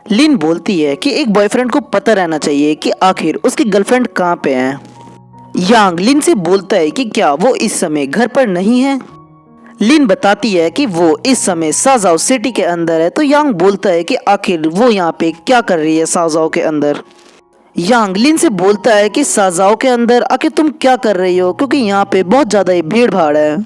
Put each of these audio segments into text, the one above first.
लिन बोलती है कि एक बॉयफ्रेंड को पता रहना चाहिए कि आखिर उसकी गर्लफ्रेंड कहाँ पे है। यांग लिन से बोलता है कि क्या वो इस समय घर पर नहीं है। लिन बताती है कि वो इस समय साजाओ सिटी के अंदर है, तो यांग बोलता है कि आखिर वो यहाँ पे क्या कर रही है साजाओ के अंदर। यांग लिन से बोलता है कि साजाओ के अंदर आखिर तुम क्या कर रही हो, क्योंकि यहाँ पे बहुत ज़्यादा ही भीड़ भाड़ है।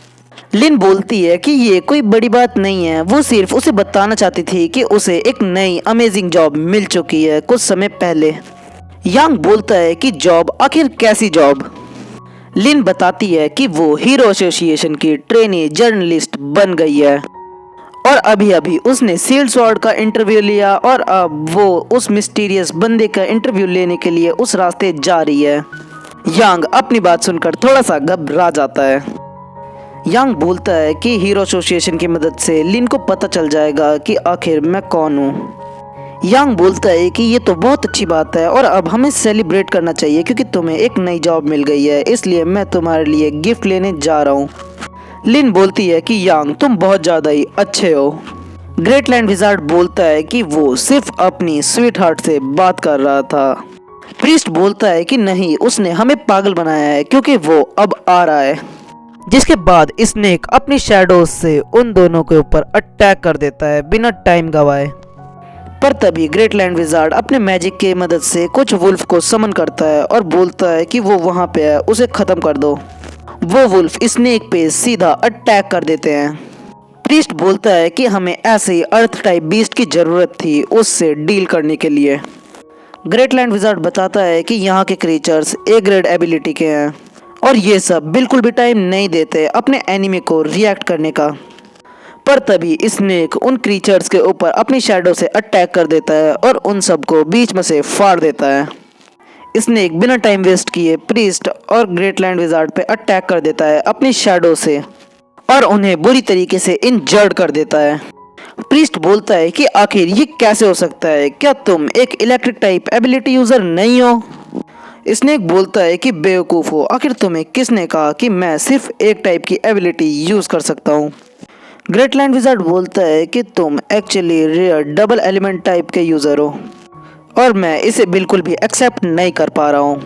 लिन बोलती है कि ये कोई बड़ी बात नहीं है, वो सिर्फ उसे बताना चाहती थी कि उसे एक नई अमेजिंग जॉब मिल चुकी है कुछ समय पहले। यांग बोलता है कि जॉब, आखिर कैसी जॉब। लिन बताती है कि वो हीरो एसोसिएशन की ट्रेनी जर्नलिस्ट बन गई है और अभी अभी उसने सील्ड स्वॉर्ड का इंटरव्यू लिया और अब वो उस मिस्टीरियस बंदे का इंटरव्यू लेने के लिए उस रास्ते जा रही है। यांग अपनी बात सुनकर थोड़ा सा घबरा जाता है। यांग बोलता है कि हीरो एसोसिएशन की मदद से लिन को पता चल जाएगा कि आखिर मैं कौन हूँ। यांग बोलता है कि ये तो बहुत अच्छी बात है और अब हमें सेलिब्रेट करना चाहिए क्योंकि तुम्हें एक नई जॉब मिल गई है, इसलिए मैं तुम्हारे लिए गिफ्ट लेने जा रहा हूँ। लिन बोलती है कि यांग तुम बहुत ज़्यादा ही अच्छे हो। ग्रेटलैंड विजार्ड बोलता है कि वो सिर्फ अपनी स्वीट हार्ट से बात कर रहा था। प्रीस्ट बोलता है कि नहीं, उसने हमें पागल बनाया है क्योंकि वो अब आ रहा है। जिसके बाद स्नेक अपनी शैडोज से उन दोनों के ऊपर अटैक कर देता है बिना टाइम गवाए। पर तभी ग्रेटलैंड विजार्ड अपने मैजिक की मदद से कुछ वुल्फ को समन करता है और बोलता है कि वो वहाँ पे है, उसे ख़त्म कर दो। वो वुल्फ स्नेक पे सीधा अटैक कर देते हैं। प्रीस्ट बोलता है कि हमें ऐसे ही अर्थ टाइप बीस्ट की ज़रूरत थी उससे डील करने के लिए। ग्रेटलैंड विजार्ड बताता है कि यहाँ के क्रीचर्स ए ग्रेड एबिलिटी के हैं और ये सब बिल्कुल भी टाइम नहीं देते अपने एनिमी को रिएक्ट करने का। पर तभी स्नेक उन क्रीचर्स के ऊपर अपनी शैडो से अटैक कर देता है और उन सबको बीच में से फाड़ देता है। स्नेक बिना टाइम वेस्ट किए प्रीस्ट और ग्रेटलैंड विजार्ड पे अटैक कर देता है अपनी शैडो से और उन्हें बुरी तरीके से इंजर्ड कर देता है। प्रीस्ट बोलता है कि आखिर ये कैसे हो सकता है, क्या तुम एक इलेक्ट्रिक टाइप एबिलिटी यूज़र नहीं हो। स्नेक बोलता है कि बेवकूफ़ हो, आखिर तुम्हें किसने कहा कि मैं सिर्फ एक टाइप की एबिलिटी यूज़ कर सकता हूँ। ग्रेटलैंड विजार्ड बोलता है कि तुम actually rare double element type के यूज़र हो और मैं इसे बिल्कुल भी एक्सेप्ट नहीं कर पा रहा हूँ।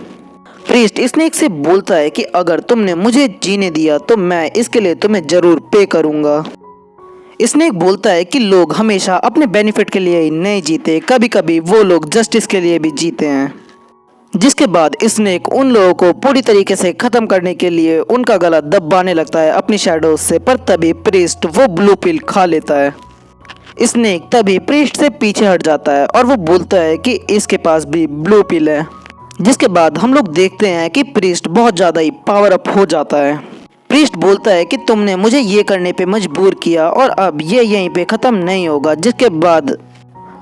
प्रीस्ट स्नेक से बोलता है कि अगर तुमने मुझे जीने दिया तो मैं इसके लिए तुम्हें ज़रूर पे करूँगा। स्नेक बोलता है कि लोग हमेशा अपने बेनिफिट के लिए ही नहीं जीते, कभी कभी वो लोग जस्टिस के लिए भी जीते हैं। जिसके बाद स्नेक उन लोगों को पूरी तरीके से ख़त्म करने के लिए उनका गला दबाने लगता है अपनी शैडोज से, पर तभी प्रीस्ट वो ब्लू पिल खा लेता है। स्नेक तभी प्रीस्ट से पीछे हट जाता है और वो बोलता है कि इसके पास भी ब्लू पिल है। जिसके बाद हम लोग देखते हैं कि प्रीस्ट बहुत ज़्यादा ही पावर अप हो जाता है। प्रीस्ट बोलता है कि तुमने मुझे ये करने पे मजबूर किया और अब ये यहीं पे ख़त्म नहीं होगा। जिसके बाद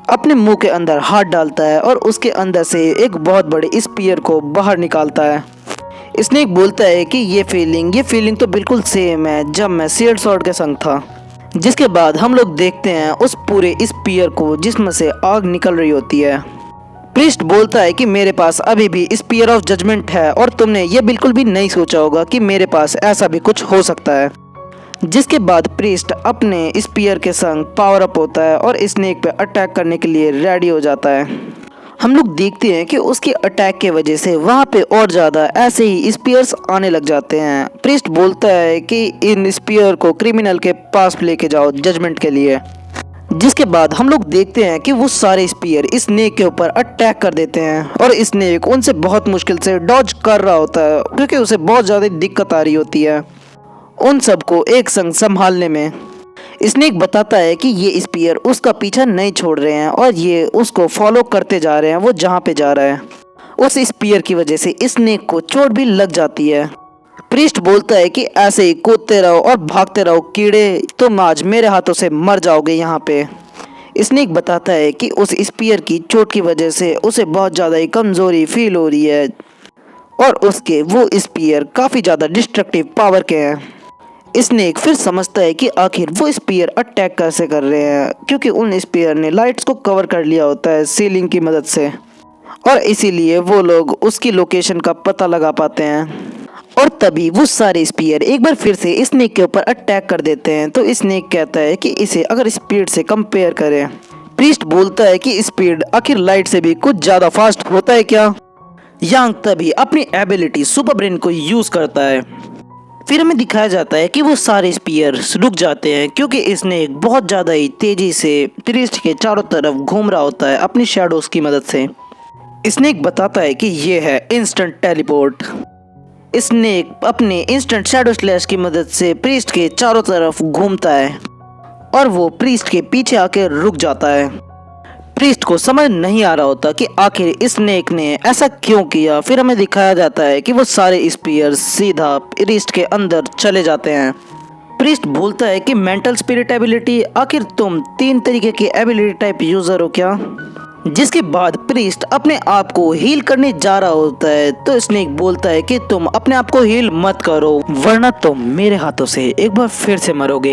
अपने मुंह के अंदर हाथ डालता है और उसके अंदर से एक बहुत बड़े स्पीयर को बाहर निकालता है। स्नेक बोलता है कि ये फीलिंग तो बिल्कुल सेम है जब मैं सील्ड स्वॉर्ड के संग था। जिसके बाद हम लोग देखते हैं उस पूरे स्पीयर को जिसमें से आग निकल रही होती है। प्रीस्ट बोलता है कि मेरे पास अभी भी स्पीयर ऑफ जजमेंट है और तुमने ये बिल्कुल भी नहीं सोचा होगा कि मेरे पास ऐसा भी कुछ हो सकता है। जिसके बाद प्रीस्ट अपने स्पीयर के संग पावर अप होता है और स्नेक पे अटैक करने के लिए रेडी हो जाता है। हम लोग देखते हैं कि उसके अटैक के वजह से वहाँ पे और ज़्यादा ऐसे ही स्पीयर्स आने लग जाते हैं। प्रीस्ट बोलता है कि इन स्पीयर को क्रिमिनल के पास लेके जाओ जजमेंट के लिए। जिसके बाद हम लोग देखते हैं कि वो सारे स्पीयर स्नेक के ऊपर अटैक कर देते हैं और स्नेक उनसे बहुत मुश्किल से डॉज कर रहा होता है क्योंकि उसे बहुत ज़्यादा दिक्कत आ रही होती है उन सबको एक संग संभालने में। स्नेक बताता है कि ये स्पीयर उसका पीछा नहीं छोड़ रहे हैं और ये उसको फॉलो करते जा रहे हैं वो जहाँ पे जा रहा है। उस स्पीयर की वजह से स्नेक को चोट भी लग जाती है। प्रीस्ट बोलता है कि ऐसे ही कूदते रहो और भागते रहो कीड़े, तुम आज मेरे हाथों से मर जाओगे यहाँ पे। स्नेक बताता है कि उस स्पीयर की चोट की वजह से उसे बहुत ज़्यादा ही कमज़ोरी फील हो रही है और उसके वो स्पीयर काफ़ी ज़्यादा डिस्ट्रक्टिव पावर के हैं। स्नेक फिर समझता है कि आखिर वो स्पीयर अटैक कैसे कर रहे हैं क्योंकि उन स्पीयर ने लाइट्स को कवर कर लिया होता है सीलिंग की मदद से और इसीलिए वो लोग उसकी लोकेशन का पता लगा पाते हैं। और तभी वो सारे स्पीयर एक बार फिर से स्नेक के ऊपर अटैक कर देते हैं। तो स्नेक कहता है कि इसे अगर स्पीड से कंपेयर करें प्रीस्ट बोलता है कि स्पीड आखिर लाइट से भी कुछ ज्यादा फास्ट होता है क्या। यांग तभी अपनी एबिलिटी सुपर ब्रेन को यूज करता है। फिर हमें दिखाया जाता है कि वो सारे स्पीयर्स रुक जाते हैं क्योंकि इसने बहुत ज्यादा ही तेजी से प्रीस्ट के चारों तरफ घूम रहा होता है अपनी शैडोज की मदद से। स्नेक बताता है कि ये है इंस्टेंट टेलीपोर्ट। स्नेक अपने इंस्टेंट शैडो स्लैश की मदद से प्रीस्ट के चारों तरफ घूमता है और वो प्रीस्ट के पीछे आके रुक जाता है। प्रीस्ट को समझ नहीं आ रहा होता कि आखिर स्नेक ने ऐसा क्यों किया। फिर हमें दिखाया जाता है कि वो सारे स्पीयर्स सीधा प्रीस्ट के अंदर चले जाते हैं। प्रीस्ट बोलता है कि मेंटल स्पिरिट एबिलिटी, आखिर तुम 3 तरीके की एबिलिटी टाइप यूजर हो क्या। जिसके बाद प्रीस्ट अपने आप को हील करने जा रहा होता है तो स्नेक बोलता है कि तुम अपने आप को हील मत करो वरना तुम मेरे हाथों से एक बार फिर से मरोगे।